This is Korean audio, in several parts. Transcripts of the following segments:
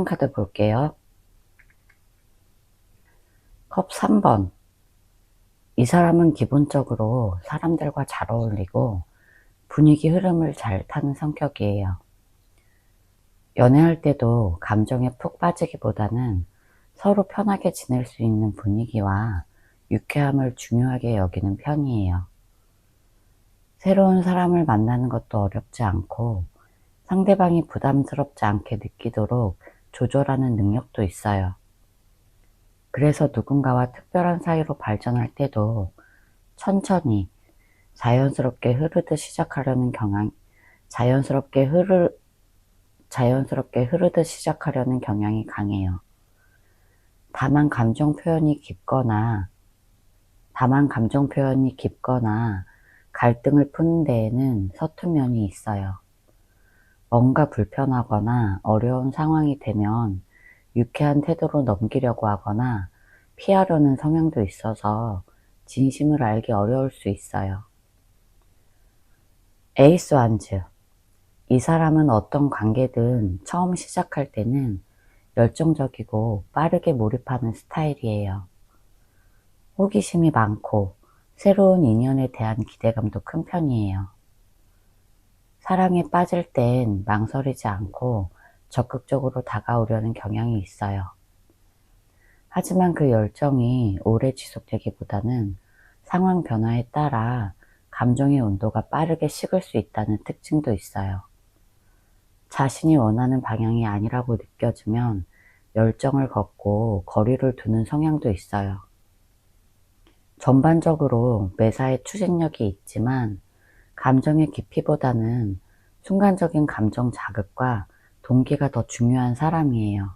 성향카드 볼게요. 컵 3번. 이 사람은 기본적으로 사람들과 잘 어울리고 분위기 흐름을 잘 타는 성격이에요. 연애할 때도 감정에 푹 빠지기보다는 서로 편하게 지낼 수 있는 분위기와 유쾌함을 중요하게 여기는 편이에요. 새로운 사람을 만나는 것도 어렵지 않고 상대방이 부담스럽지 않게 느끼도록 조절하는 능력도 있어요. 그래서 누군가와 특별한 사이로 발전할 때도 천천히 자연스럽게 흐르듯 시작하려는 경향이 강해요. 다만 감정 표현이 깊거나 갈등을 푸는 데에는 서툰 면이 있어요. 뭔가 불편하거나 어려운 상황이 되면 유쾌한 태도로 넘기려고 하거나 피하려는 성향도 있어서 진심을 알기 어려울 수 있어요. 에이스 완즈. 이 사람은 어떤 관계든 처음 시작할 때는 열정적이고 빠르게 몰입하는 스타일이에요. 호기심이 많고 새로운 인연에 대한 기대감도 큰 편이에요. 사랑에 빠질 땐 망설이지 않고 적극적으로 다가오려는 경향이 있어요. 하지만 그 열정이 오래 지속되기보다는 상황 변화에 따라 감정의 온도가 빠르게 식을 수 있다는 특징도 있어요. 자신이 원하는 방향이 아니라고 느껴지면 열정을 걷고 거리를 두는 성향도 있어요. 전반적으로 매사에 추진력이 있지만 감정의 깊이보다는 순간적인 감정 자극과 동기가 더 중요한 사람이에요.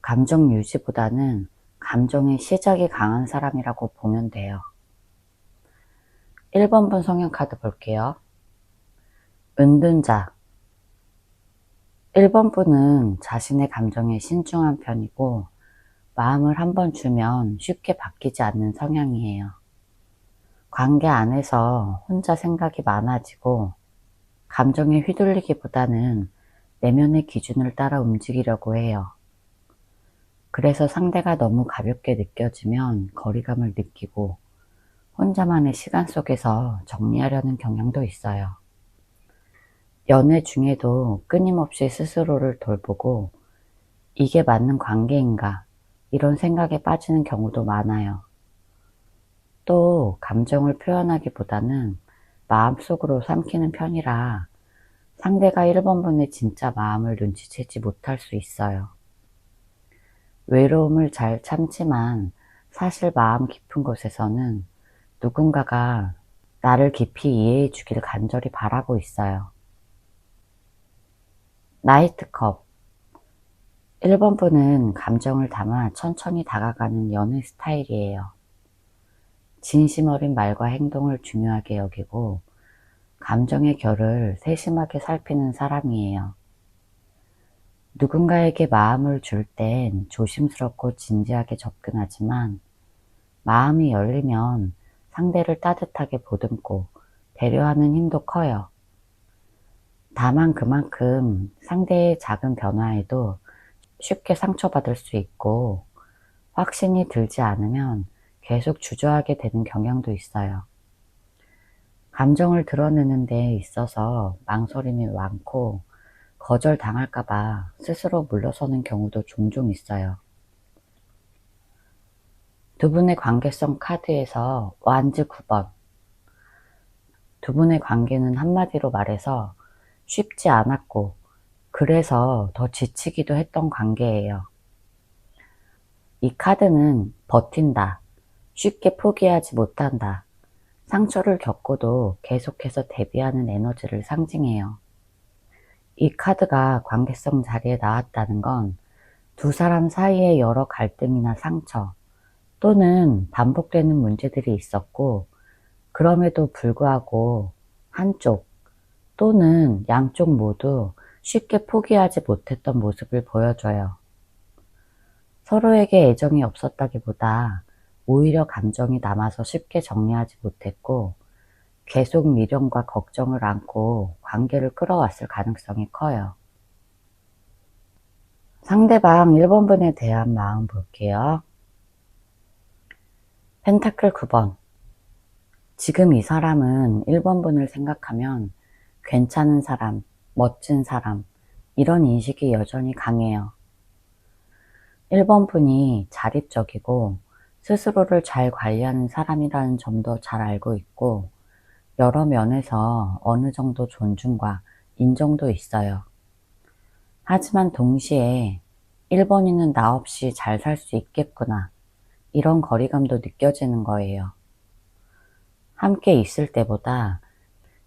감정 유지보다는 감정의 시작이 강한 사람이라고 보면 돼요. 1번분 성향카드 볼게요. 은둔자. 1번분은 자신의 감정에 신중한 편이고 마음을 한번 주면 쉽게 바뀌지 않는 성향이에요. 관계 안에서 혼자 생각이 많아지고 감정에 휘둘리기보다는 내면의 기준을 따라 움직이려고 해요. 그래서 상대가 너무 가볍게 느껴지면 거리감을 느끼고 혼자만의 시간 속에서 정리하려는 경향도 있어요. 연애 중에도 끊임없이 스스로를 돌보고 이게 맞는 관계인가 이런 생각에 빠지는 경우도 많아요. 또 감정을 표현하기보다는 마음속으로 삼키는 편이라 상대가 1번분의 진짜 마음을 눈치채지 못할 수 있어요. 외로움을 잘 참지만 사실 마음 깊은 곳에서는 누군가가 나를 깊이 이해해 주길 간절히 바라고 있어요. 나이트컵. 1번분은 감정을 담아 천천히 다가가는 연애 스타일이에요. 진심 어린 말과 행동을 중요하게 여기고 감정의 결을 세심하게 살피는 사람이에요. 누군가에게 마음을 줄 땐 조심스럽고 진지하게 접근하지만 마음이 열리면 상대를 따뜻하게 보듬고 배려하는 힘도 커요. 다만 그만큼 상대의 작은 변화에도 쉽게 상처받을 수 있고 확신이 들지 않으면 계속 주저하게 되는 경향도 있어요. 감정을 드러내는 데 있어서 망설임이 많고 거절당할까봐 스스로 물러서는 경우도 종종 있어요. 두 분의 관계성 카드에서 완즈 9번. 두 분의 관계는 한마디로 말해서 쉽지 않았고 그래서 더 지치기도 했던 관계예요. 이 카드는 버틴다, 쉽게 포기하지 못한다, 상처를 겪고도 계속해서 대비하는 에너지를 상징해요. 이 카드가 관계성 자리에 나왔다는 건 두 사람 사이에 여러 갈등이나 상처 또는 반복되는 문제들이 있었고 그럼에도 불구하고 한쪽 또는 양쪽 모두 쉽게 포기하지 못했던 모습을 보여줘요. 서로에게 애정이 없었다기보다 오히려 감정이 남아서 쉽게 정리하지 못했고 계속 미련과 걱정을 안고 관계를 끌어왔을 가능성이 커요. 상대방 1번 분에 대한 마음 볼게요. 펜타클 9번. 지금 이 사람은 1번 분을 생각하면 괜찮은 사람, 멋진 사람, 이런 인식이 여전히 강해요. 1번 분이 자립적이고 스스로를 잘 관리하는 사람이라는 점도 잘 알고 있고 여러 면에서 어느 정도 존중과 인정도 있어요. 하지만 동시에 1번이는 나 없이 잘 살 수 있겠구나, 이런 거리감도 느껴지는 거예요. 함께 있을 때보다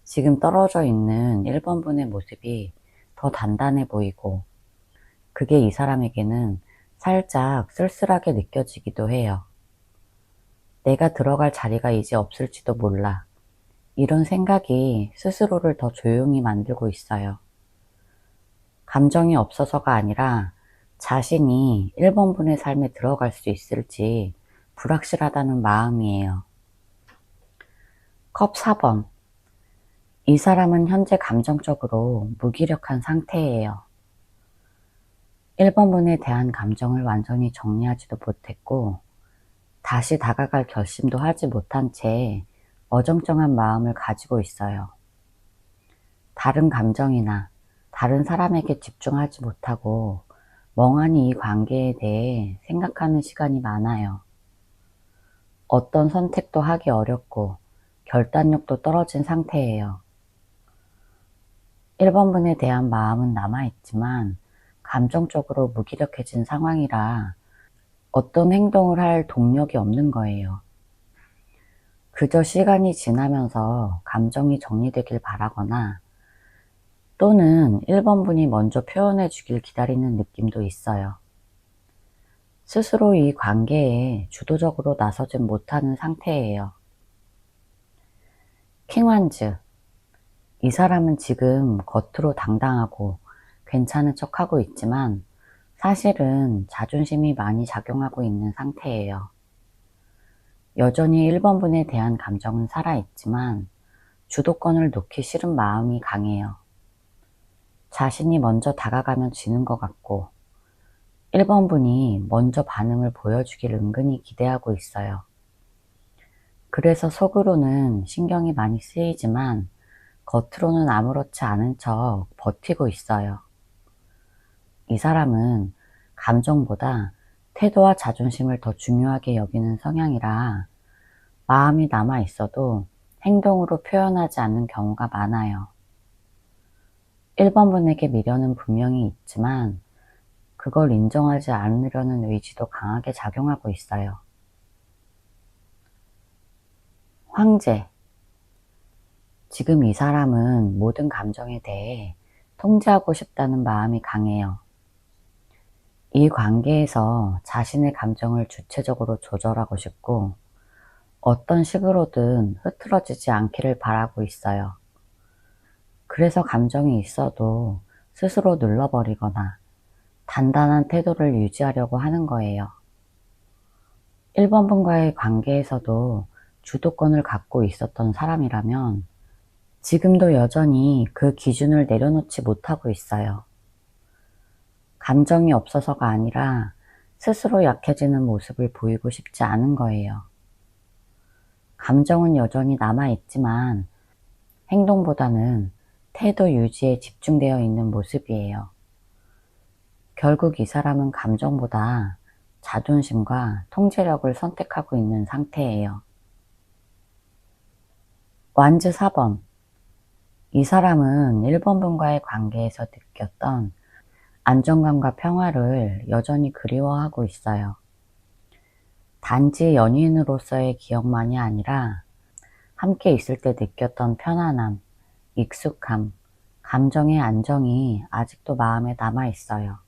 지금 떨어져 있는 1번 분의 모습이 더 단단해 보이고 그게 이 사람에게는 살짝 쓸쓸하게 느껴지기도 해요. 내가 들어갈 자리가 이제 없을지도 몰라, 이런 생각이 스스로를 더 조용히 만들고 있어요. 감정이 없어서가 아니라 자신이 1번 분의 삶에 들어갈 수 있을지 불확실하다는 마음이에요. 컵 4번. 이 사람은 현재 감정적으로 무기력한 상태예요. 1번 분에 대한 감정을 완전히 정리하지도 못했고 다시 다가갈 결심도 하지 못한 채 어정쩡한 마음을 가지고 있어요. 다른 감정이나 다른 사람에게 집중하지 못하고 멍하니 이 관계에 대해 생각하는 시간이 많아요. 어떤 선택도 하기 어렵고 결단력도 떨어진 상태예요. 1번 분에 대한 마음은 남아있지만 감정적으로 무기력해진 상황이라 어떤 행동을 할 동력이 없는 거예요. 그저 시간이 지나면서 감정이 정리되길 바라거나 또는 1번 분이 먼저 표현해 주길 기다리는 느낌도 있어요. 스스로 이 관계에 주도적으로 나서진 못하는 상태예요. 킹완즈. 이 사람은 지금 겉으로 당당하고 괜찮은 척하고 있지만 사실은 자존심이 많이 작용하고 있는 상태예요. 여전히 1번 분에 대한 감정은 살아있지만 주도권을 놓기 싫은 마음이 강해요. 자신이 먼저 다가가면 지는 것 같고 1번 분이 먼저 반응을 보여주길 은근히 기대하고 있어요. 그래서 속으로는 신경이 많이 쓰이지만 겉으로는 아무렇지 않은 척 버티고 있어요. 이 사람은 감정보다 태도와 자존심을 더 중요하게 여기는 성향이라 마음이 남아 있어도 행동으로 표현하지 않는 경우가 많아요. 1번 분에게 미련은 분명히 있지만 그걸 인정하지 않으려는 의지도 강하게 작용하고 있어요. 황제. 지금 이 사람은 모든 감정에 대해 통제하고 싶다는 마음이 강해요. 이 관계에서 자신의 감정을 주체적으로 조절하고 싶고 어떤 식으로든 흐트러지지 않기를 바라고 있어요. 그래서 감정이 있어도 스스로 눌러버리거나 단단한 태도를 유지하려고 하는 거예요. 1번 분과의 관계에서도 주도권을 갖고 있었던 사람이라면 지금도 여전히 그 기준을 내려놓지 못하고 있어요. 감정이 없어서가 아니라 스스로 약해지는 모습을 보이고 싶지 않은 거예요. 감정은 여전히 남아있지만 행동보다는 태도 유지에 집중되어 있는 모습이에요. 결국 이 사람은 감정보다 자존심과 통제력을 선택하고 있는 상태예요. 완즈 4번. 이 사람은 1번 분과의 관계에서 느꼈던 안정감과 평화를 여전히 그리워하고 있어요. 단지 연인으로서의 기억만이 아니라 함께 있을 때 느꼈던 편안함, 익숙함, 감정의 안정이 아직도 마음에 남아 있어요.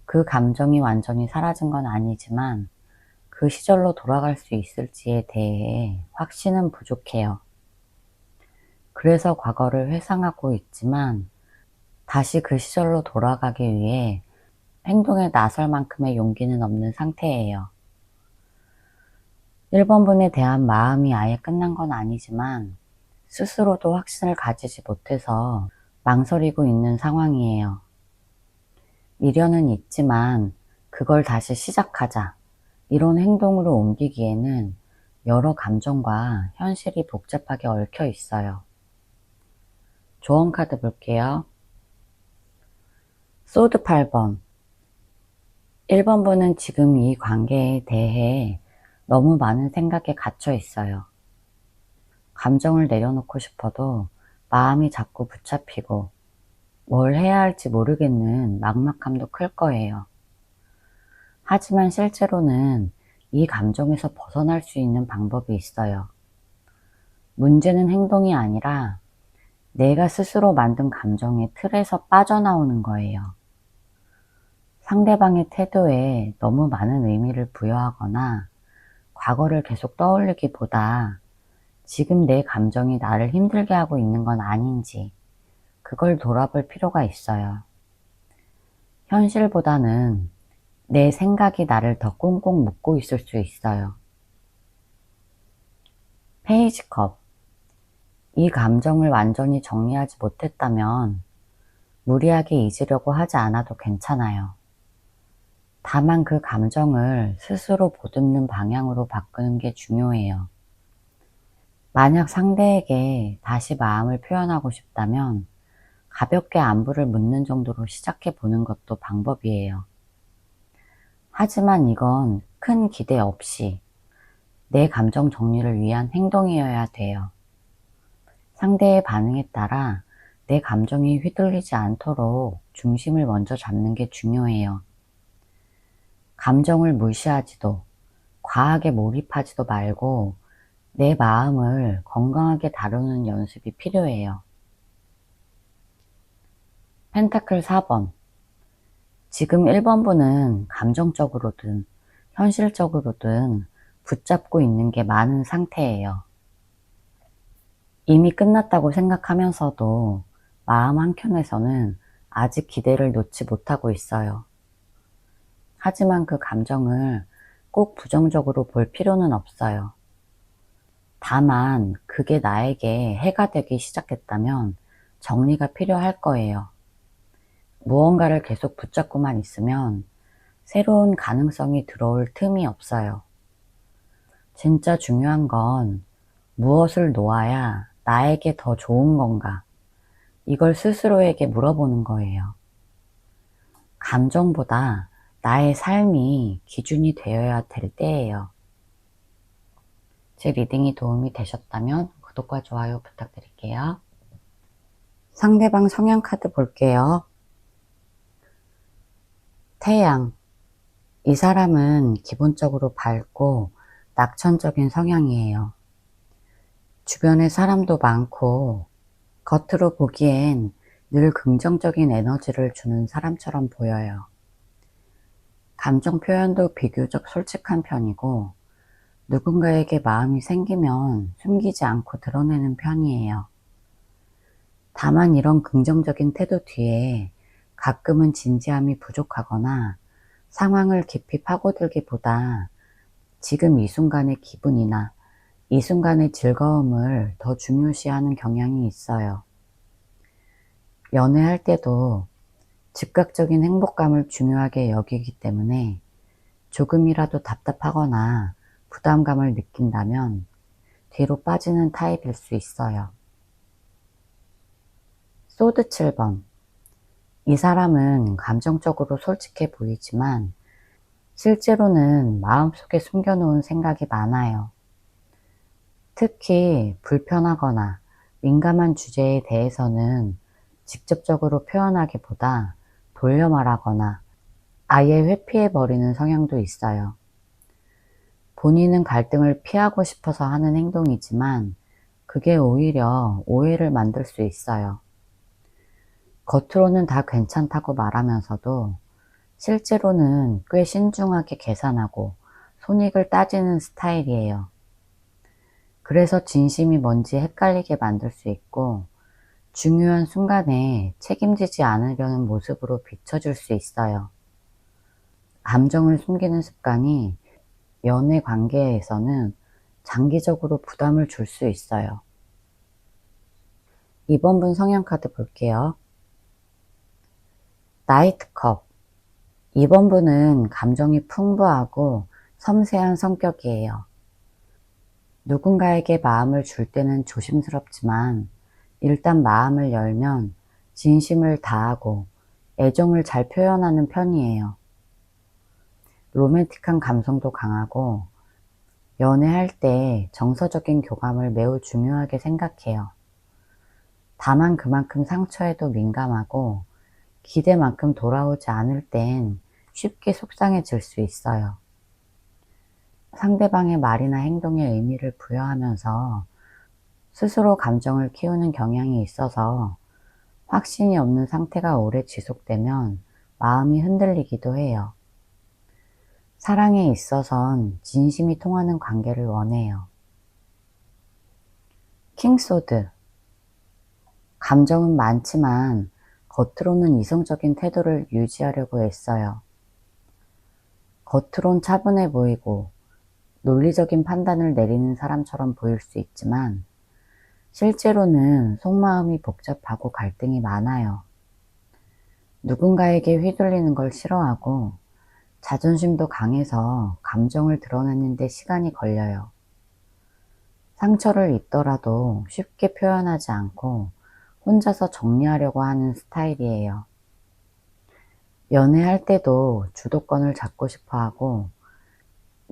그 감정이 완전히 사라진 건 아니지만 그 시절로 돌아갈 수 있을지에 대해 확신은 부족해요. 그래서 과거를 회상하고 있지만 다시 그 시절로 돌아가기 위해 행동에 나설 만큼의 용기는 없는 상태예요. 1번 분에 대한 마음이 아예 끝난 건 아니지만 스스로도 확신을 가지지 못해서 망설이고 있는 상황이에요. 미련은 있지만 그걸 다시 시작하자. 이런 행동으로 옮기기에는 여러 감정과 현실이 복잡하게 얽혀 있어요. 조언 카드 볼게요. 소드 8번. 1번 분은 지금 이 관계에 대해 너무 많은 생각에 갇혀 있어요. 감정을 내려놓고 싶어도 마음이 자꾸 붙잡히고 뭘 해야 할지 모르겠는 막막함도 클 거예요. 하지만 실제로는 이 감정에서 벗어날 수 있는 방법이 있어요. 문제는 행동이 아니라 내가 스스로 만든 감정의 틀에서 빠져나오는 거예요. 상대방의 태도에 너무 많은 의미를 부여하거나 과거를 계속 떠올리기보다 지금 내 감정이 나를 힘들게 하고 있는 건 아닌지 그걸 돌아볼 필요가 있어요. 현실보다는 내 생각이 나를 더 꽁꽁 묶고 있을 수 있어요. 페이지 컵. 이 감정을 완전히 정리하지 못했다면 무리하게 잊으려고 하지 않아도 괜찮아요. 다만 그 감정을 스스로 보듬는 방향으로 바꾸는 게 중요해요. 만약 상대에게 다시 마음을 표현하고 싶다면 가볍게 안부를 묻는 정도로 시작해 보는 것도 방법이에요. 하지만 이건 큰 기대 없이 내 감정 정리를 위한 행동이어야 돼요. 상대의 반응에 따라 내 감정이 휘둘리지 않도록 중심을 먼저 잡는 게 중요해요. 감정을 무시하지도 과하게 몰입하지도 말고 내 마음을 건강하게 다루는 연습이 필요해요. 펜타클 4번. 지금 1번분은 감정적으로든 현실적으로든 붙잡고 있는 게 많은 상태예요. 이미 끝났다고 생각하면서도 마음 한켠에서는 아직 기대를 놓지 못하고 있어요. 하지만 그 감정을 꼭 부정적으로 볼 필요는 없어요. 다만 그게 나에게 해가 되기 시작했다면 정리가 필요할 거예요. 무언가를 계속 붙잡고만 있으면 새로운 가능성이 들어올 틈이 없어요. 진짜 중요한 건 무엇을 놓아야 나에게 더 좋은 건가? 이걸 스스로에게 물어보는 거예요. 감정보다 나의 삶이 기준이 되어야 될 때예요. 제 리딩이 도움이 되셨다면 구독과 좋아요 부탁드릴게요. 상대방 성향 카드 볼게요. 태양. 이 사람은 기본적으로 밝고 낙천적인 성향이에요. 주변에 사람도 많고 겉으로 보기엔 늘 긍정적인 에너지를 주는 사람처럼 보여요. 감정 표현도 비교적 솔직한 편이고 누군가에게 마음이 생기면 숨기지 않고 드러내는 편이에요. 다만 이런 긍정적인 태도 뒤에 가끔은 진지함이 부족하거나 상황을 깊이 파고들기보다 지금 이 순간의 기분이나 이 순간의 즐거움을 더 중요시하는 경향이 있어요. 연애할 때도 즉각적인 행복감을 중요하게 여기기 때문에 조금이라도 답답하거나 부담감을 느낀다면 뒤로 빠지는 타입일 수 있어요. 소드 7번. 이 사람은 감정적으로 솔직해 보이지만 실제로는 마음속에 숨겨놓은 생각이 많아요. 특히 불편하거나 민감한 주제에 대해서는 직접적으로 표현하기보다 돌려 말하거나 아예 회피해버리는 성향도 있어요. 본인은 갈등을 피하고 싶어서 하는 행동이지만 그게 오히려 오해를 만들 수 있어요. 겉으로는 다 괜찮다고 말하면서도 실제로는 꽤 신중하게 계산하고 손익을 따지는 스타일이에요. 그래서 진심이 뭔지 헷갈리게 만들 수 있고 중요한 순간에 책임지지 않으려는 모습으로 비춰질 수 있어요. 감정을 숨기는 습관이 연애 관계에서는 장기적으로 부담을 줄 수 있어요. 2번 분 성향 카드 볼게요. 나이트컵. 2번 분은 감정이 풍부하고 섬세한 성격이에요. 누군가에게 마음을 줄 때는 조심스럽지만 일단 마음을 열면 진심을 다하고 애정을 잘 표현하는 편이에요. 로맨틱한 감성도 강하고 연애할 때 정서적인 교감을 매우 중요하게 생각해요. 다만 그만큼 상처에도 민감하고 기대만큼 돌아오지 않을 땐 쉽게 속상해질 수 있어요. 상대방의 말이나 행동에 의미를 부여하면서 스스로 감정을 키우는 경향이 있어서 확신이 없는 상태가 오래 지속되면 마음이 흔들리기도 해요. 사랑에 있어선 진심이 통하는 관계를 원해요. 킹소드. 감정은 많지만 겉으로는 이성적인 태도를 유지하려고 애써요. 겉으론 차분해 보이고 논리적인 판단을 내리는 사람처럼 보일 수 있지만 실제로는 속마음이 복잡하고 갈등이 많아요. 누군가에게 휘둘리는 걸 싫어하고 자존심도 강해서 감정을 드러내는 데 시간이 걸려요. 상처를 입더라도 쉽게 표현하지 않고 혼자서 정리하려고 하는 스타일이에요. 연애할 때도 주도권을 잡고 싶어 하고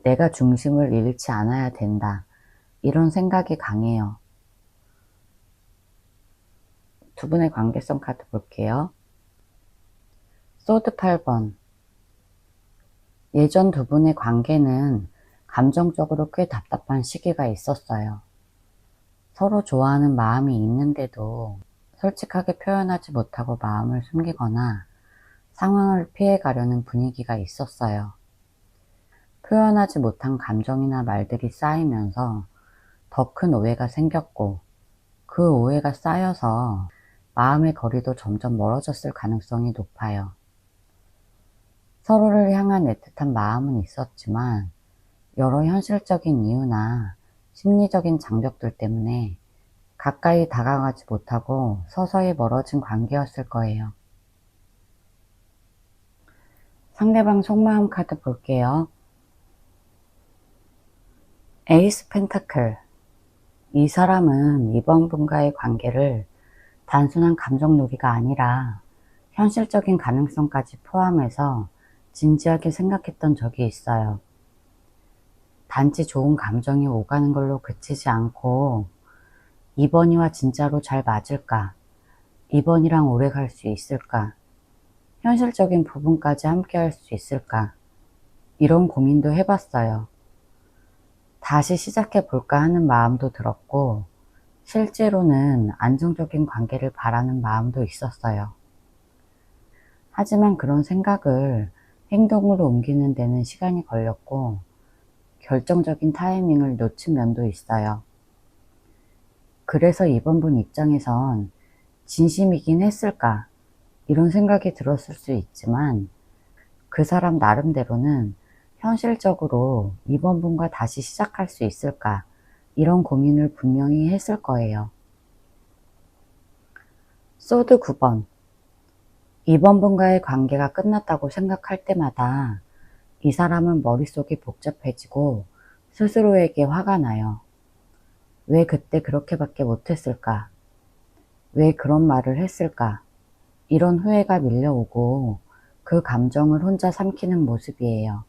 내가 중심을 잃지 않아야 된다. 이런 생각이 강해요. 두 분의 관계성 카드 볼게요. 소드 8번. 예전 두 분의 관계는 감정적으로 꽤 답답한 시기가 있었어요. 서로 좋아하는 마음이 있는데도 솔직하게 표현하지 못하고 마음을 숨기거나 상황을 피해가려는 분위기가 있었어요. 표현하지 못한 감정이나 말들이 쌓이면서 더 큰 오해가 생겼고 그 오해가 쌓여서 마음의 거리도 점점 멀어졌을 가능성이 높아요. 서로를 향한 애틋한 마음은 있었지만 여러 현실적인 이유나 심리적인 장벽들 때문에 가까이 다가가지 못하고 서서히 멀어진 관계였을 거예요. 상대방 속마음 카드 볼게요. 에이스 펜타클. 이 사람은 이번 분과의 관계를 단순한 감정놀이가 아니라 현실적인 가능성까지 포함해서 진지하게 생각했던 적이 있어요. 단지 좋은 감정이 오가는 걸로 그치지 않고 이번이와 진짜로 잘 맞을까? 이번이랑 오래 갈 수 있을까? 현실적인 부분까지 함께 할 수 있을까? 이런 고민도 해봤어요. 다시 시작해 볼까 하는 마음도 들었고 실제로는 안정적인 관계를 바라는 마음도 있었어요. 하지만 그런 생각을 행동으로 옮기는 데는 시간이 걸렸고 결정적인 타이밍을 놓친 면도 있어요. 그래서 이번 분 입장에선 진심이긴 했을까? 이런 생각이 들었을 수 있지만 그 사람 나름대로는 현실적으로 이번 분과 다시 시작할 수 있을까? 이런 고민을 분명히 했을 거예요. 소드 9번. 이번 분과의 관계가 끝났다고 생각할 때마다 이 사람은 머릿속이 복잡해지고 스스로에게 화가 나요. 왜 그때 그렇게밖에 못했을까? 왜 그런 말을 했을까? 이런 후회가 밀려오고 그 감정을 혼자 삼키는 모습이에요.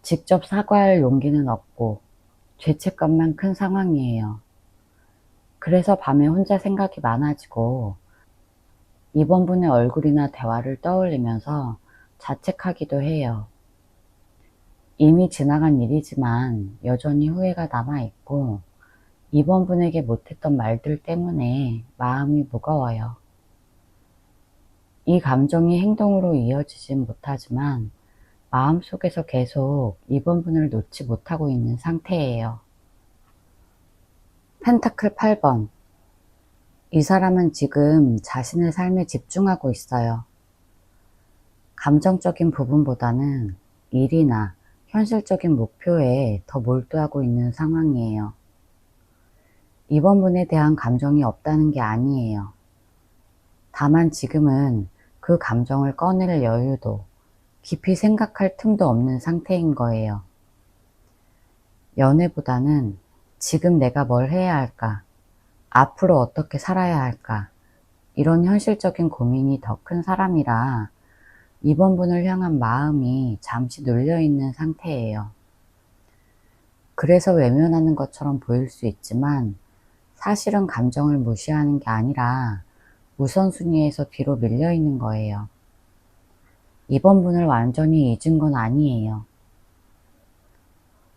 직접 사과할 용기는 없고 죄책감만 큰 상황이에요. 그래서 밤에 혼자 생각이 많아지고 이번 분의 얼굴이나 대화를 떠올리면서 자책하기도 해요. 이미 지나간 일이지만 여전히 후회가 남아있고 이번 분에게 못했던 말들 때문에 마음이 무거워요. 이 감정이 행동으로 이어지진 못하지만 마음속에서 계속 이번 분을 놓지 못하고 있는 상태예요. 펜타클 8번. 이 사람은 지금 자신의 삶에 집중하고 있어요. 감정적인 부분보다는 일이나 현실적인 목표에 더 몰두하고 있는 상황이에요. 이번 분에 대한 감정이 없다는 게 아니에요. 다만 지금은 그 감정을 꺼낼 여유도, 깊이 생각할 틈도 없는 상태인 거예요. 연애보다는 지금 내가 뭘 해야 할까? 앞으로 어떻게 살아야 할까? 이런 현실적인 고민이 더 큰 사람이라 이번 분을 향한 마음이 잠시 눌려있는 상태예요. 그래서 외면하는 것처럼 보일 수 있지만 사실은 감정을 무시하는 게 아니라 우선순위에서 뒤로 밀려있는 거예요. 이번 분을 완전히 잊은 건 아니에요.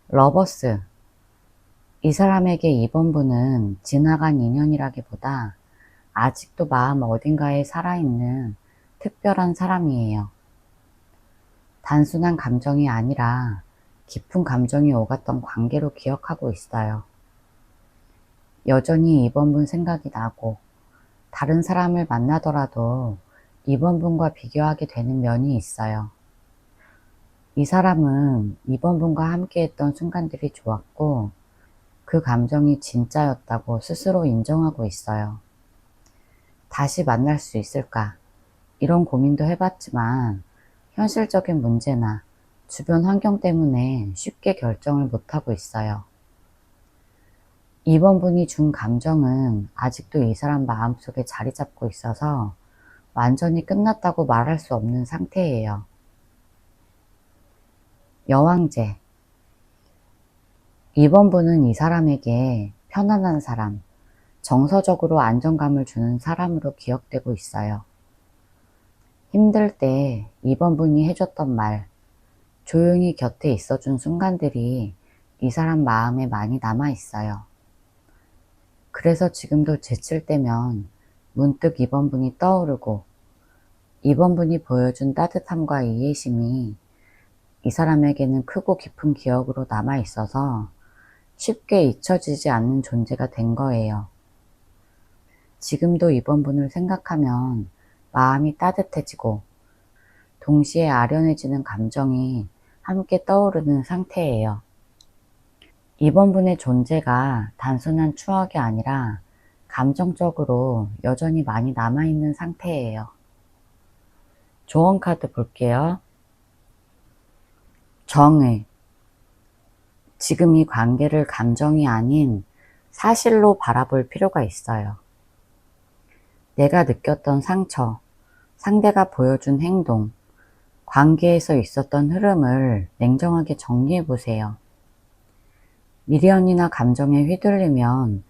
러버스. 이 사람에게 이번 분은 지나간 인연이라기보다 아직도 마음 어딘가에 살아있는 특별한 사람이에요. 단순한 감정이 아니라 깊은 감정이 오갔던 관계로 기억하고 있어요. 여전히 이번 분 생각이 나고 다른 사람을 만나더라도 이번 분과 비교하게 되는 면이 있어요. 이 사람은 이번 분과 함께했던 순간들이 좋았고 그 감정이 진짜였다고 스스로 인정하고 있어요. 다시 만날 수 있을까? 이런 고민도 해봤지만 현실적인 문제나 주변 환경 때문에 쉽게 결정을 못하고 있어요. 이번 분이 준 감정은 아직도 이 사람 마음속에 자리 잡고 있어서 완전히 끝났다고 말할 수 없는 상태예요. 여왕제. 이번 분은 이 사람에게 편안한 사람, 정서적으로 안정감을 주는 사람으로 기억되고 있어요. 힘들 때 이번 분이 해줬던 말, 조용히 곁에 있어준 순간들이 이 사람 마음에 많이 남아 있어요. 그래서 지금도 지칠 때면 문득 이번 분이 떠오르고 이번 분이 보여준 따뜻함과 이해심이 이 사람에게는 크고 깊은 기억으로 남아 있어서 쉽게 잊혀지지 않는 존재가 된 거예요. 지금도 이번 분을 생각하면 마음이 따뜻해지고 동시에 아련해지는 감정이 함께 떠오르는 상태예요. 이번 분의 존재가 단순한 추억이 아니라 감정적으로 여전히 많이 남아있는 상태예요. 조언 카드 볼게요. 정의. 지금 이 관계를 감정이 아닌 사실로 바라볼 필요가 있어요. 내가 느꼈던 상처, 상대가 보여준 행동, 관계에서 있었던 흐름을 냉정하게 정리해 보세요. 미련이나 감정에 휘둘리면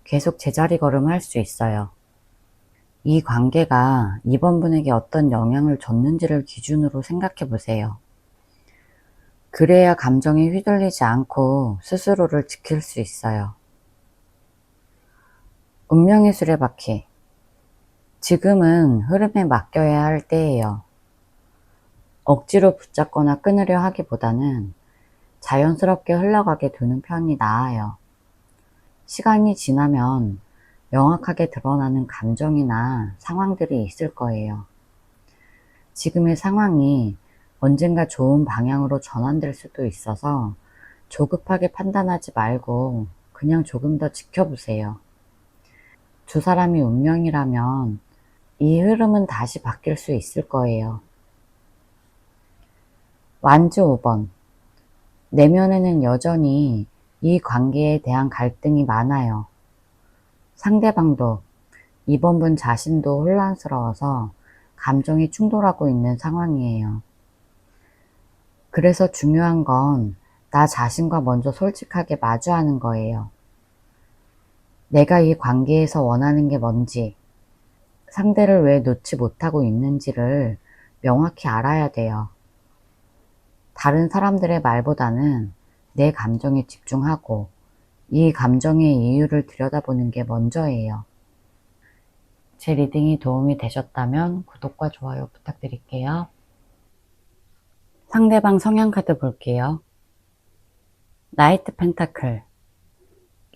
계속 제자리 걸음할 수 있어요. 이 관계가 이번 분에게 어떤 영향을 줬는지를 기준으로 생각해 보세요. 그래야 감정에 휘둘리지 않고 스스로를 지킬 수 있어요. 운명의 수레바퀴. 지금은 흐름에 맡겨야 할 때예요. 억지로 붙잡거나 끊으려 하기보다는 자연스럽게 흘러가게 두는 편이 나아요. 시간이 지나면 명확하게 드러나는 감정이나 상황들이 있을 거예요. 지금의 상황이 언젠가 좋은 방향으로 전환될 수도 있어서 조급하게 판단하지 말고 그냥 조금 더 지켜보세요. 두 사람이 운명이라면 이 흐름은 다시 바뀔 수 있을 거예요. 완즈 5번. 내면에는 여전히 이 관계에 대한 갈등이 많아요. 상대방도 이번 분 자신도 혼란스러워서 감정이 충돌하고 있는 상황이에요. 그래서 중요한 건 나 자신과 먼저 솔직하게 마주하는 거예요. 내가 이 관계에서 원하는 게 뭔지, 상대를 왜 놓지 못하고 있는지를 명확히 알아야 돼요. 다른 사람들의 말보다는 내 감정에 집중하고 이 감정의 이유를 들여다보는 게 먼저예요. 제 리딩이 도움이 되셨다면 구독과 좋아요 부탁드릴게요. 상대방 성향 카드 볼게요. 나이트 펜타클.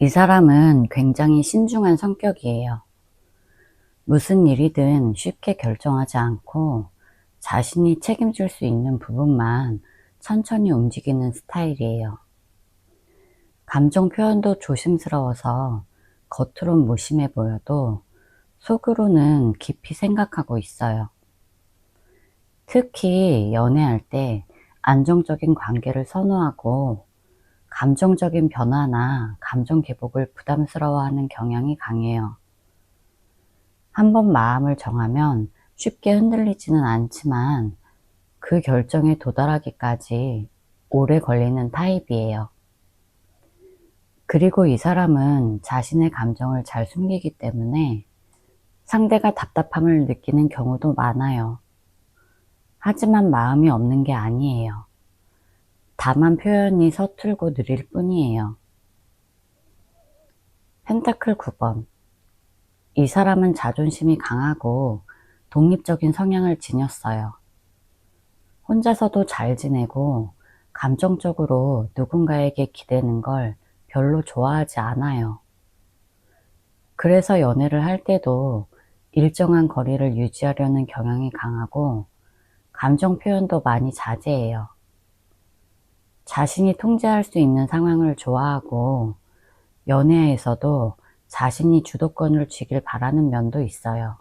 이 사람은 굉장히 신중한 성격이에요. 무슨 일이든 쉽게 결정하지 않고 자신이 책임질 수 있는 부분만 천천히 움직이는 스타일이에요. 감정 표현도 조심스러워서 겉으론 무심해 보여도 속으로는 깊이 생각하고 있어요. 특히 연애할 때 안정적인 관계를 선호하고 감정적인 변화나 감정 기복을 부담스러워하는 경향이 강해요. 한번 마음을 정하면 쉽게 흔들리지는 않지만 그 결정에 도달하기까지 오래 걸리는 타입이에요. 그리고 이 사람은 자신의 감정을 잘 숨기기 때문에 상대가 답답함을 느끼는 경우도 많아요. 하지만 마음이 없는 게 아니에요. 다만 표현이 서툴고 느릴 뿐이에요. 펜타클 9번. 이 사람은 자존심이 강하고 독립적인 성향을 지녔어요. 혼자서도 잘 지내고 감정적으로 누군가에게 기대는 걸 별로 좋아하지 않아요. 그래서 연애를 할 때도 일정한 거리를 유지하려는 경향이 강하고 감정 표현도 많이 자제해요. 자신이 통제할 수 있는 상황을 좋아하고 연애에서도 자신이 주도권을 쥐길 바라는 면도 있어요.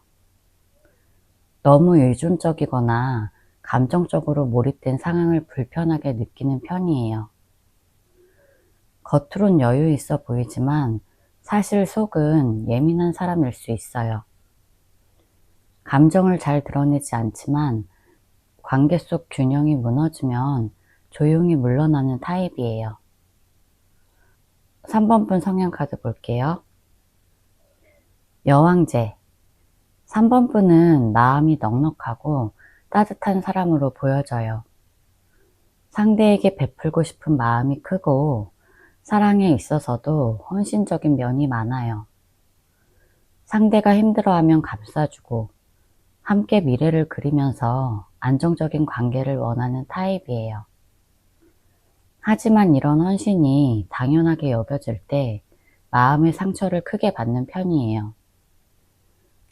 너무 의존적이거나 감정적으로 몰입된 상황을 불편하게 느끼는 편이에요. 겉으론 여유 있어 보이지만 사실 속은 예민한 사람일 수 있어요. 감정을 잘 드러내지 않지만 관계 속 균형이 무너지면 조용히 물러나는 타입이에요. 3번 분 성향 카드 볼게요. 여왕제. 3번 분은 마음이 넉넉하고 따뜻한 사람으로 보여져요. 상대에게 베풀고 싶은 마음이 크고 사랑에 있어서도 헌신적인 면이 많아요. 상대가 힘들어하면 감싸주고 함께 미래를 그리면서 안정적인 관계를 원하는 타입이에요. 하지만 이런 헌신이 당연하게 여겨질 때 마음의 상처를 크게 받는 편이에요.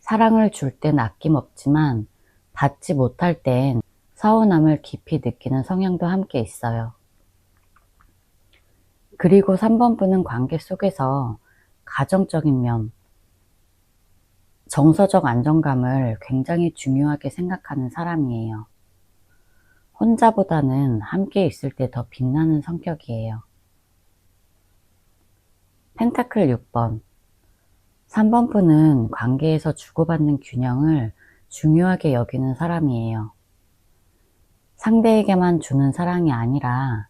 사랑을 줄 땐 아낌없지만 받지 못할 땐 서운함을 깊이 느끼는 성향도 함께 있어요. 그리고 3번 분은 관계 속에서 가정적인 면, 정서적 안정감을 굉장히 중요하게 생각하는 사람이에요. 혼자보다는 함께 있을 때 더 빛나는 성격이에요. 펜타클 6번. 3번 분은 관계에서 주고받는 균형을 중요하게 여기는 사람이에요. 상대에게만 주는 사랑이 아니라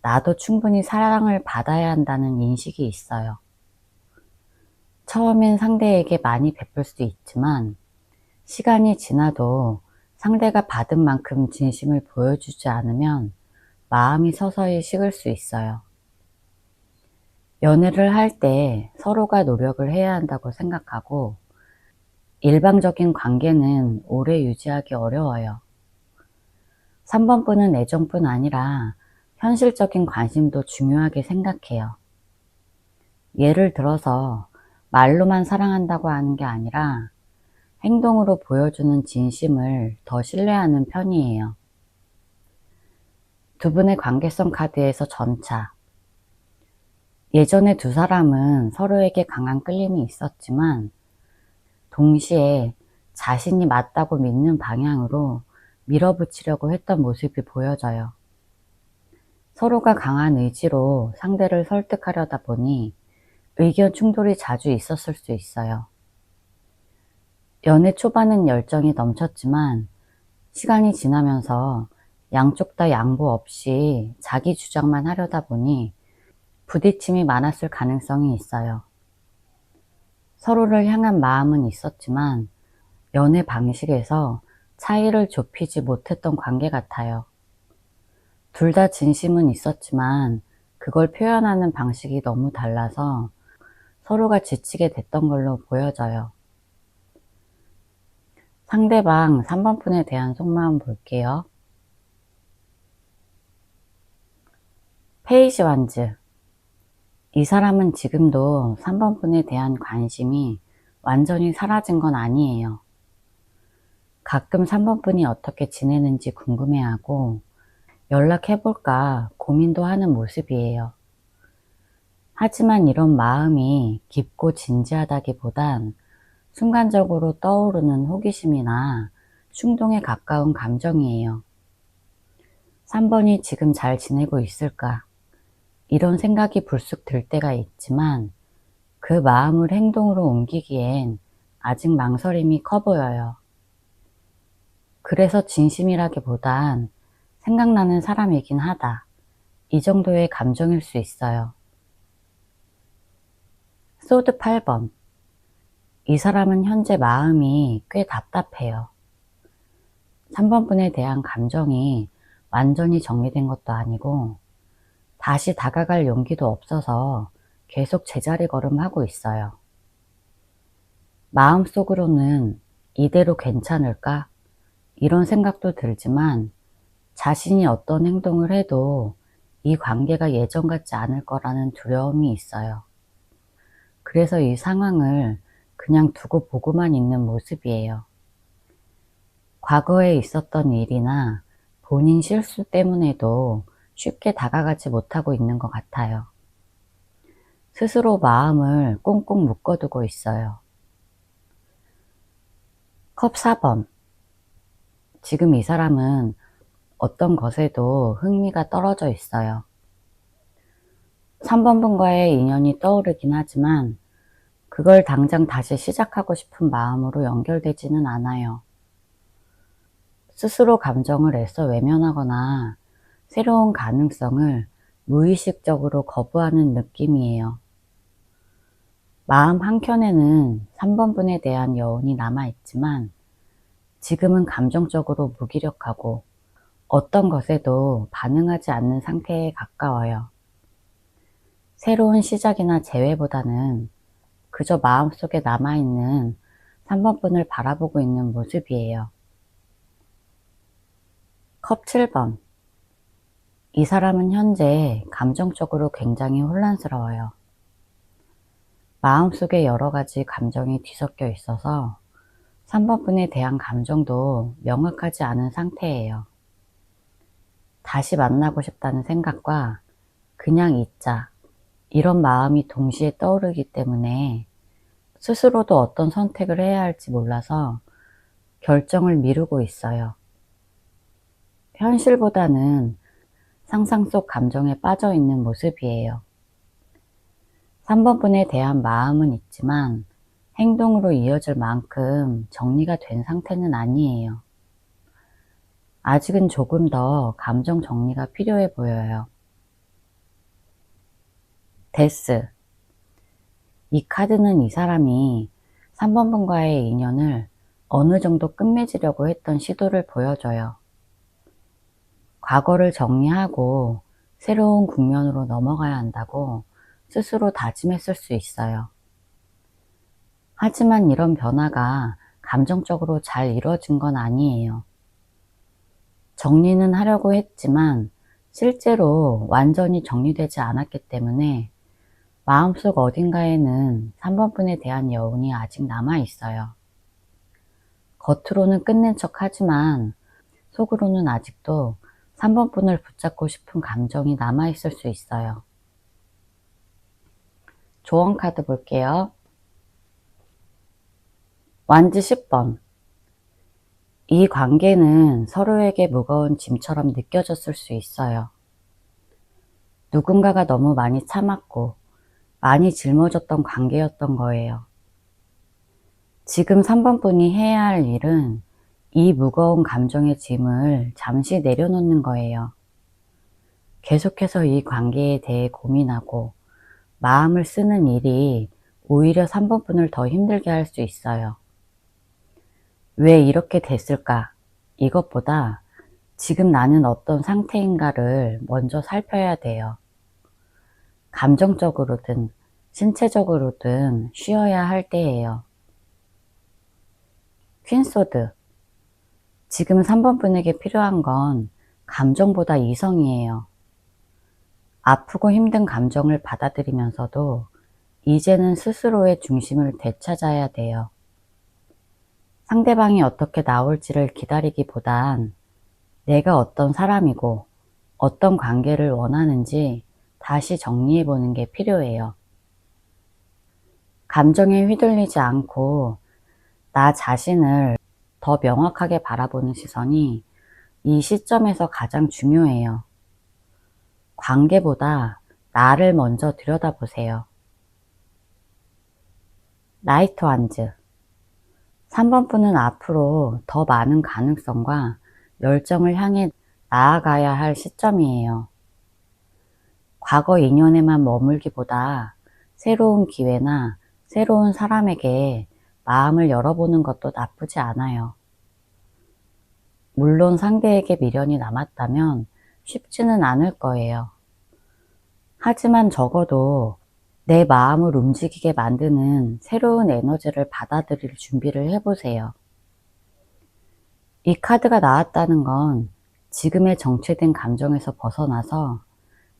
나도 충분히 사랑을 받아야 한다는 인식이 있어요. 처음엔 상대에게 많이 베풀 수 있지만 시간이 지나도 상대가 받은 만큼 진심을 보여주지 않으면 마음이 서서히 식을 수 있어요. 연애를 할 때 서로가 노력을 해야 한다고 생각하고 일방적인 관계는 오래 유지하기 어려워요. 3번 분은 애정뿐 아니라 현실적인 관심도 중요하게 생각해요. 예를 들어서 말로만 사랑한다고 하는 게 아니라 행동으로 보여주는 진심을 더 신뢰하는 편이에요. 두 분의 관계성 카드에서 전차. 예전에 두 사람은 서로에게 강한 끌림이 있었지만 동시에 자신이 맞다고 믿는 방향으로 밀어붙이려고 했던 모습이 보여져요. 서로가 강한 의지로 상대를 설득하려다 보니 의견 충돌이 자주 있었을 수 있어요. 연애 초반은 열정이 넘쳤지만 시간이 지나면서 양쪽 다 양보 없이 자기 주장만 하려다 보니 부딪힘이 많았을 가능성이 있어요. 서로를 향한 마음은 있었지만 연애 방식에서 차이를 좁히지 못했던 관계 같아요. 둘 다 진심은 있었지만 그걸 표현하는 방식이 너무 달라서 서로가 지치게 됐던 걸로 보여져요. 상대방 3번 분에 대한 속마음 볼게요. 페이지 완즈. 이 사람은 지금도 3번 분에 대한 관심이 완전히 사라진 건 아니에요. 가끔 3번 분이 어떻게 지내는지 궁금해하고 연락해볼까 고민도 하는 모습이에요. 하지만 이런 마음이 깊고 진지하다기보단 순간적으로 떠오르는 호기심이나 충동에 가까운 감정이에요. 3번이 지금 잘 지내고 있을까? 이런 생각이 불쑥 들 때가 있지만 그 마음을 행동으로 옮기기엔 아직 망설임이 커 보여요. 그래서 진심이라기보단 생각나는 사람이긴 하다. 이 정도의 감정일 수 있어요. 소드 8번. 이 사람은 현재 마음이 꽤 답답해요. 3번 분에 대한 감정이 완전히 정리된 것도 아니고 다시 다가갈 용기도 없어서 계속 제자리 걸음하고 있어요. 마음속으로는 이대로 괜찮을까? 이런 생각도 들지만 자신이 어떤 행동을 해도 이 관계가 예전 같지 않을 거라는 두려움이 있어요. 그래서 이 상황을 그냥 두고 보고만 있는 모습이에요. 과거에 있었던 일이나 본인 실수 때문에도 쉽게 다가가지 못하고 있는 것 같아요. 스스로 마음을 꽁꽁 묶어두고 있어요. 컵 4번. 지금 이 사람은 어떤 것에도 흥미가 떨어져 있어요. 3번 분과의 인연이 떠오르긴 하지만 그걸 당장 다시 시작하고 싶은 마음으로 연결되지는 않아요. 스스로 감정을 애써 외면하거나 새로운 가능성을 무의식적으로 거부하는 느낌이에요. 마음 한켠에는 3번 분에 대한 여운이 남아있지만 지금은 감정적으로 무기력하고 어떤 것에도 반응하지 않는 상태에 가까워요. 새로운 시작이나 재회보다는 그저 마음속에 남아있는 3번 분을 바라보고 있는 모습이에요. 컵 7번. 이 사람은 현재 감정적으로 굉장히 혼란스러워요. 마음속에 여러 가지 감정이 뒤섞여 있어서 3번 분에 대한 감정도 명확하지 않은 상태예요. 다시 만나고 싶다는 생각과 그냥 있자 이런 마음이 동시에 떠오르기 때문에 스스로도 어떤 선택을 해야 할지 몰라서 결정을 미루고 있어요. 현실보다는 상상 속 감정에 빠져 있는 모습이에요. 3번 분에 대한 마음은 있지만 행동으로 이어질 만큼 정리가 된 상태는 아니에요. 아직은 조금 더 감정 정리가 필요해 보여요. 데스. 이 카드는 이 사람이 3번 분과의 인연을 어느 정도 끝맺으려고 했던 시도를 보여줘요. 과거를 정리하고 새로운 국면으로 넘어가야 한다고 스스로 다짐했을 수 있어요. 하지만 이런 변화가 감정적으로 잘 이루어진 건 아니에요. 정리는 하려고 했지만 실제로 완전히 정리되지 않았기 때문에 마음속 어딘가에는 3번 분에 대한 여운이 아직 남아 있어요. 겉으로는 끝낸 척 하지만 속으로는 아직도 3번 분을 붙잡고 싶은 감정이 남아 있을 수 있어요. 조언 카드 볼게요. 완지 10번. 이 관계는 서로에게 무거운 짐처럼 느껴졌을 수 있어요. 누군가가 너무 많이 참았고 많이 짊어졌던 관계였던 거예요. 지금 3번 분이 해야 할 일은 이 무거운 감정의 짐을 잠시 내려놓는 거예요. 계속해서 이 관계에 대해 고민하고 마음을 쓰는 일이 오히려 3번 분을 더 힘들게 할 수 있어요. 왜 이렇게 됐을까? 이것보다 지금 나는 어떤 상태인가를 먼저 살펴야 돼요. 감정적으로든 신체적으로든 쉬어야 할 때예요. 퀸소드. 지금 3번 분에게 필요한 건 감정보다 이성이에요. 아프고 힘든 감정을 받아들이면서도 이제는 스스로의 중심을 되찾아야 돼요. 상대방이 어떻게 나올지를 기다리기보단 내가 어떤 사람이고 어떤 관계를 원하는지 다시 정리해보는 게 필요해요. 감정에 휘둘리지 않고 나 자신을 더 명확하게 바라보는 시선이 이 시점에서 가장 중요해요. 관계보다 나를 먼저 들여다보세요. 나이트 완즈. 3번 분은 앞으로 더 많은 가능성과 열정을 향해 나아가야 할 시점이에요. 과거 인연에만 머물기보다 새로운 기회나 새로운 사람에게 마음을 열어보는 것도 나쁘지 않아요. 물론 상대에게 미련이 남았다면 쉽지는 않을 거예요. 하지만 적어도 내 마음을 움직이게 만드는 새로운 에너지를 받아들일 준비를 해보세요. 이 카드가 나왔다는 건 지금의 정체된 감정에서 벗어나서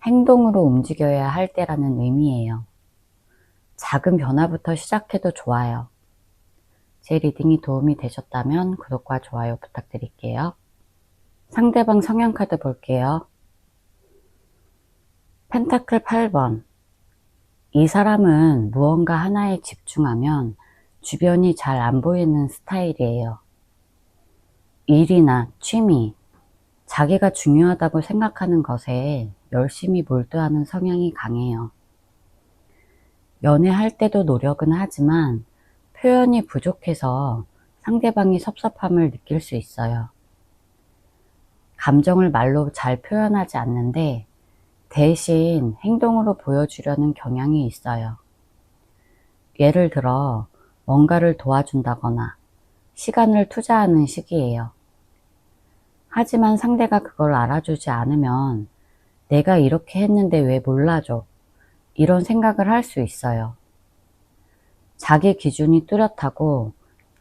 행동으로 움직여야 할 때라는 의미예요. 작은 변화부터 시작해도 좋아요. 제 리딩이 도움이 되셨다면 구독과 좋아요 부탁드릴게요. 상대방 성향 카드 볼게요. 펜타클 8번. 이 사람은 무언가 하나에 집중하면 주변이 잘 안 보이는 스타일이에요. 일이나 취미, 자기가 중요하다고 생각하는 것에 열심히 몰두하는 성향이 강해요. 연애할 때도 노력은 하지만 표현이 부족해서 상대방이 섭섭함을 느낄 수 있어요. 감정을 말로 잘 표현하지 않는데 대신 행동으로 보여주려는 경향이 있어요. 예를 들어 뭔가를 도와준다거나 시간을 투자하는 시기예요. 하지만 상대가 그걸 알아주지 않으면 내가 이렇게 했는데 왜 몰라줘? 이런 생각을 할 수 있어요. 자기 기준이 뚜렷하고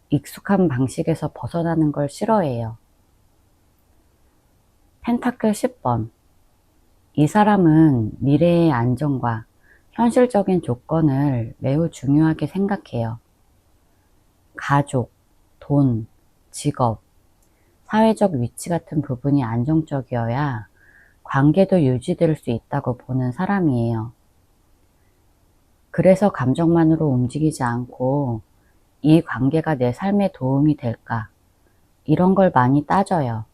익숙한 방식에서 벗어나는 걸 싫어해요. 펜타클 10번. 이 사람은 미래의 안정과 현실적인 조건을 매우 중요하게 생각해요. 가족, 돈, 직업, 사회적 위치 같은 부분이 안정적이어야 관계도 유지될 수 있다고 보는 사람이에요. 그래서 감정만으로 움직이지 않고 이 관계가 내 삶에 도움이 될까? 이런 걸 많이 따져요.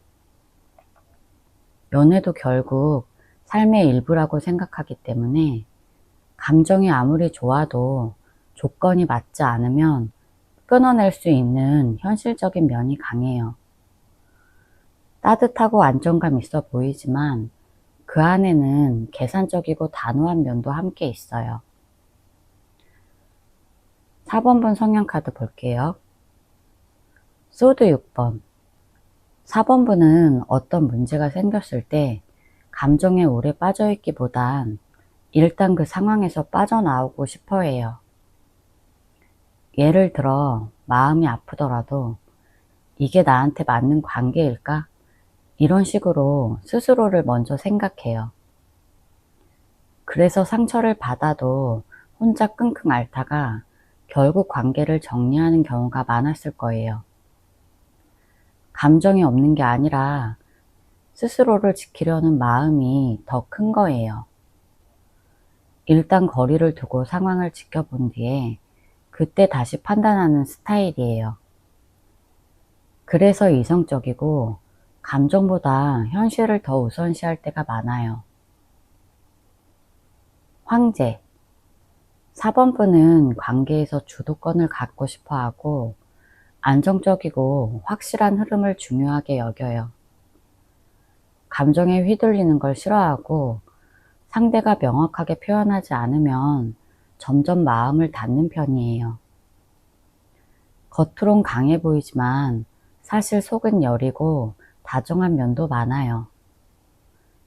연애도 결국 삶의 일부라고 생각하기 때문에 감정이 아무리 좋아도 조건이 맞지 않으면 끊어낼 수 있는 현실적인 면이 강해요. 따뜻하고 안정감 있어 보이지만 그 안에는 계산적이고 단호한 면도 함께 있어요. 4번 분 성향 카드 볼게요. 소드 6번. 4번 분은 어떤 문제가 생겼을 때 감정에 오래 빠져있기보단 일단 그 상황에서 빠져나오고 싶어 해요. 예를 들어 마음이 아프더라도 이게 나한테 맞는 관계일까? 이런 식으로 스스로를 먼저 생각해요. 그래서 상처를 받아도 혼자 끙끙 앓다가 결국 관계를 정리하는 경우가 많았을 거예요. 감정이 없는 게 아니라 스스로를 지키려는 마음이 더 큰 거예요. 일단 거리를 두고 상황을 지켜본 뒤에 그때 다시 판단하는 스타일이에요. 그래서 이성적이고 감정보다 현실을 더 우선시할 때가 많아요. 황제. 4번 분은 관계에서 주도권을 갖고 싶어 하고 안정적이고 확실한 흐름을 중요하게 여겨요. 감정에 휘둘리는 걸 싫어하고 상대가 명확하게 표현하지 않으면 점점 마음을 닫는 편이에요. 겉으론 강해 보이지만 사실 속은 여리고 다정한 면도 많아요.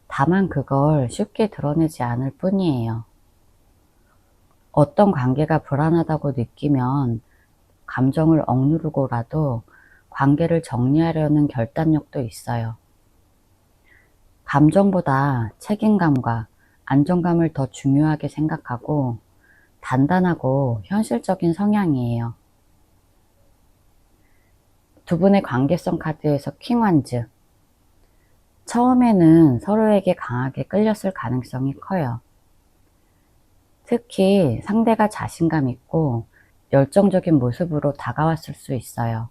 다만 그걸 쉽게 드러내지 않을 뿐이에요. 어떤 관계가 불안하다고 느끼면 감정을 억누르고라도 관계를 정리하려는 결단력도 있어요. 감정보다 책임감과 안정감을 더 중요하게 생각하고 단단하고 현실적인 성향이에요. 두 분의 관계성 카드에서 킹 완즈. 처음에는 서로에게 강하게 끌렸을 가능성이 커요. 특히 상대가 자신감 있고 열정적인 모습으로 다가왔을 수 있어요.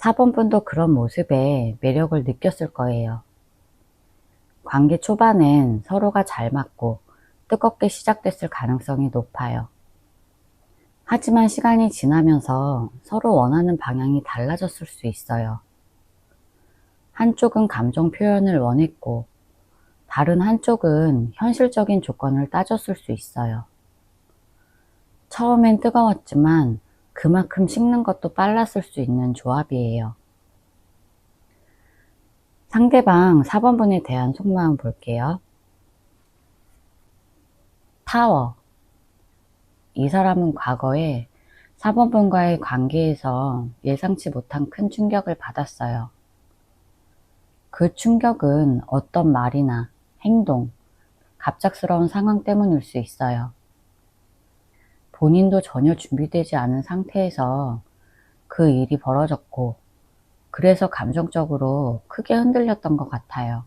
4번 분도 그런 모습에 매력을 느꼈을 거예요. 관계 초반엔 서로가 잘 맞고 뜨겁게 시작됐을 가능성이 높아요. 하지만 시간이 지나면서 서로 원하는 방향이 달라졌을 수 있어요. 한쪽은 감정 표현을 원했고 다른 한쪽은 현실적인 조건을 따졌을 수 있어요. 처음엔 뜨거웠지만 그만큼 식는 것도 빨랐을 수 있는 조합이에요. 상대방 4번 분에 대한 속마음 볼게요. 타워. 이 사람은 과거에 4번 분과의 관계에서 예상치 못한 큰 충격을 받았어요. 그 충격은 어떤 말이나 행동, 갑작스러운 상황 때문일 수 있어요. 본인도 전혀 준비되지 않은 상태에서 그 일이 벌어졌고, 그래서 감정적으로 크게 흔들렸던 것 같아요.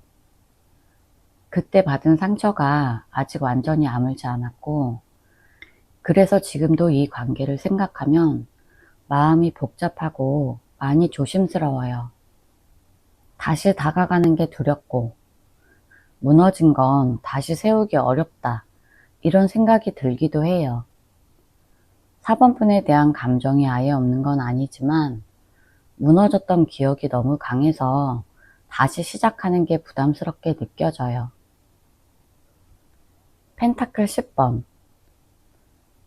그때 받은 상처가 아직 완전히 아물지 않았고, 그래서 지금도 이 관계를 생각하면 마음이 복잡하고 많이 조심스러워요. 다시 다가가는 게 두렵고, 무너진 건 다시 세우기 어렵다, 이런 생각이 들기도 해요. 4번 분에 대한 감정이 아예 없는 건 아니지만 무너졌던 기억이 너무 강해서 다시 시작하는 게 부담스럽게 느껴져요. 펜타클 10번.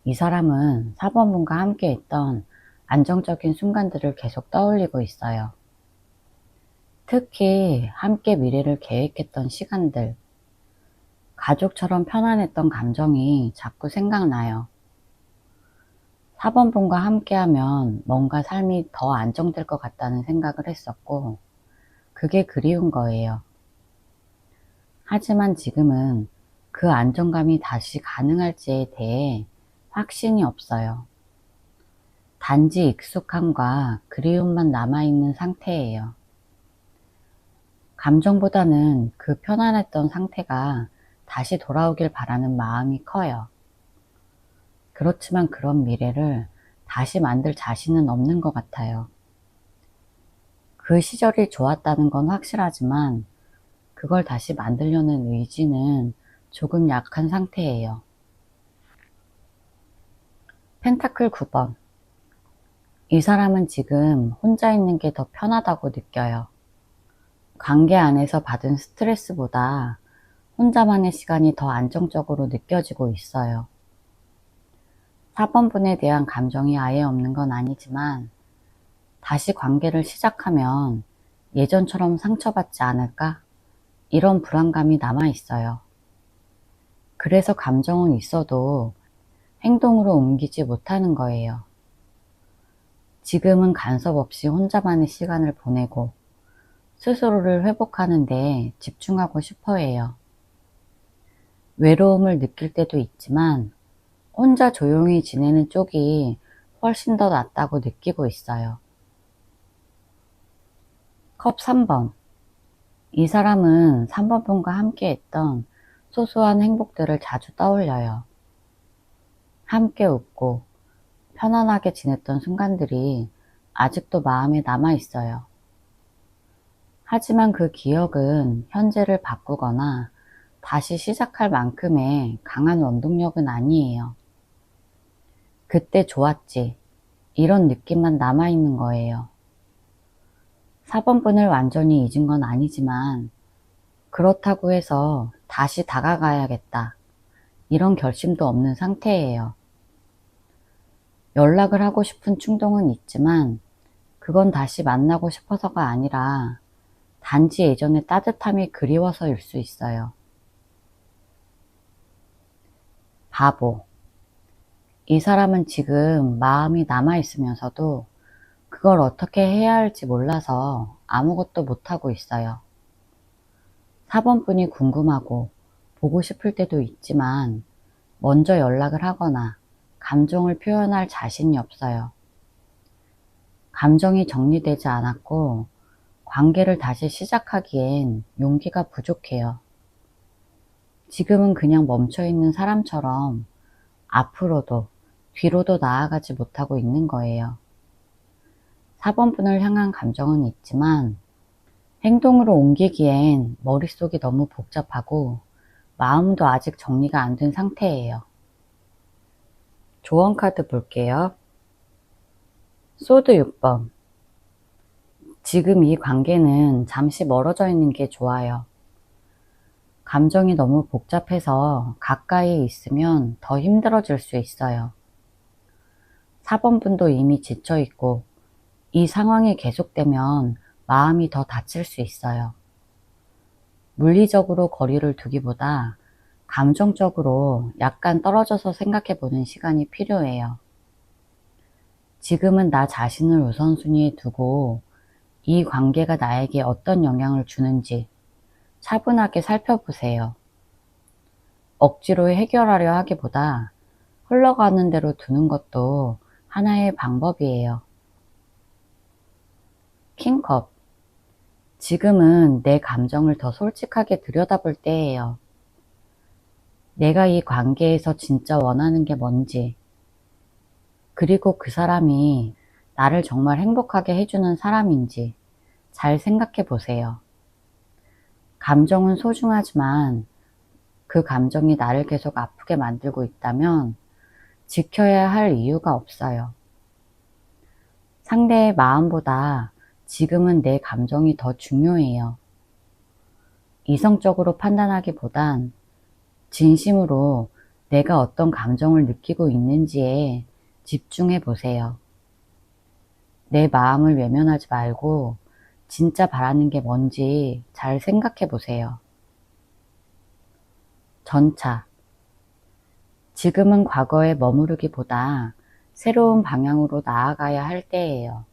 이 사람은 4번 분과 함께 했던 안정적인 순간들을 계속 떠올리고 있어요. 특히 함께 미래를 계획했던 시간들, 가족처럼 편안했던 감정이 자꾸 생각나요. 4번 분과 함께하면 뭔가 삶이 더 안정될 것 같다는 생각을 했었고, 그게 그리운 거예요. 하지만 지금은 그 안정감이 다시 가능할지에 대해 확신이 없어요. 단지 익숙함과 그리움만 남아있는 상태예요. 감정보다는 그 편안했던 상태가 다시 돌아오길 바라는 마음이 커요. 그렇지만 그런 미래를 다시 만들 자신은 없는 것 같아요. 그 시절이 좋았다는 건 확실하지만 그걸 다시 만들려는 의지는 조금 약한 상태예요. 펜타클 9번. 이 사람은 지금 혼자 있는 게 더 편하다고 느껴요. 관계 안에서 받은 스트레스보다 혼자만의 시간이 더 안정적으로 느껴지고 있어요. 4번 분에 대한 감정이 아예 없는 건 아니지만 다시 관계를 시작하면 예전처럼 상처받지 않을까? 이런 불안감이 남아있어요. 그래서 감정은 있어도 행동으로 옮기지 못하는 거예요. 지금은 간섭 없이 혼자만의 시간을 보내고 스스로를 회복하는 데 집중하고 싶어 해요. 외로움을 느낄 때도 있지만 혼자 조용히 지내는 쪽이 훨씬 더 낫다고 느끼고 있어요. 컵 3번. 이 사람은 3번 분과 함께 했던 소소한 행복들을 자주 떠올려요. 함께 웃고 편안하게 지냈던 순간들이 아직도 마음에 남아 있어요. 하지만 그 기억은 현재를 바꾸거나 다시 시작할 만큼의 강한 원동력은 아니에요. 그때 좋았지, 이런 느낌만 남아있는 거예요. 4번 분을 완전히 잊은 건 아니지만 그렇다고 해서 다시 다가가야겠다, 이런 결심도 없는 상태예요. 연락을 하고 싶은 충동은 있지만 그건 다시 만나고 싶어서가 아니라 단지 예전의 따뜻함이 그리워서일 수 있어요. 바보. 이 사람은 지금 마음이 남아있으면서도 그걸 어떻게 해야 할지 몰라서 아무것도 못하고 있어요. 4번 분이 궁금하고 보고 싶을 때도 있지만 먼저 연락을 하거나 감정을 표현할 자신이 없어요. 감정이 정리되지 않았고 관계를 다시 시작하기엔 용기가 부족해요. 지금은 그냥 멈춰있는 사람처럼 앞으로도 뒤로도 나아가지 못하고 있는 거예요. 4번분을 향한 감정은 있지만 행동으로 옮기기엔 머릿속이 너무 복잡하고 마음도 아직 정리가 안 된 상태예요. 조언 카드 볼게요. 소드 6번. 지금 이 관계는 잠시 멀어져 있는 게 좋아요. 감정이 너무 복잡해서 가까이 있으면 더 힘들어질 수 있어요. 4번분도 이미 지쳐있고 이 상황이 계속되면 마음이 더 다칠 수 있어요. 물리적으로 거리를 두기보다 감정적으로 약간 떨어져서 생각해보는 시간이 필요해요. 지금은 나 자신을 우선순위에 두고 이 관계가 나에게 어떤 영향을 주는지 차분하게 살펴보세요. 억지로 해결하려 하기보다 흘러가는 대로 두는 것도 하나의 방법이에요. 킹컵. 지금은 내 감정을 더 솔직하게 들여다볼 때예요. 내가 이 관계에서 진짜 원하는 게 뭔지, 그리고 그 사람이 나를 정말 행복하게 해주는 사람인지 잘 생각해 보세요. 감정은 소중하지만 그 감정이 나를 계속 아프게 만들고 있다면 지켜야 할 이유가 없어요. 상대의 마음보다 지금은 내 감정이 더 중요해요. 이성적으로 판단하기보단 진심으로 내가 어떤 감정을 느끼고 있는지에 집중해 보세요. 내 마음을 외면하지 말고 진짜 바라는 게 뭔지 잘 생각해 보세요. 전차. 지금은 과거에 머무르기보다 새로운 방향으로 나아가야 할 때예요.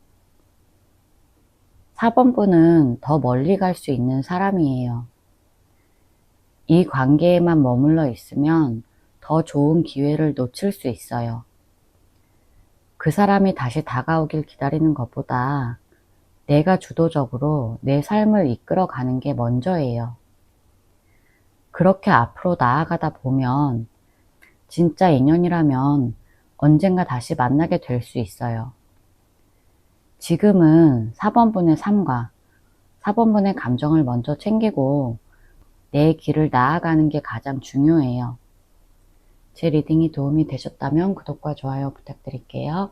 4번분은 더 멀리 갈 수 있는 사람이에요. 이 관계에만 머물러 있으면 더 좋은 기회를 놓칠 수 있어요. 그 사람이 다시 다가오길 기다리는 것보다 내가 주도적으로 내 삶을 이끌어가는 게 먼저예요. 그렇게 앞으로 나아가다 보면 진짜 인연이라면 언젠가 다시 만나게 될 수 있어요. 지금은 4번분의 삶과 4번분의 감정을 먼저 챙기고 내 길을 나아가는 게 가장 중요해요. 제 리딩이 도움이 되셨다면 구독과 좋아요 부탁드릴게요.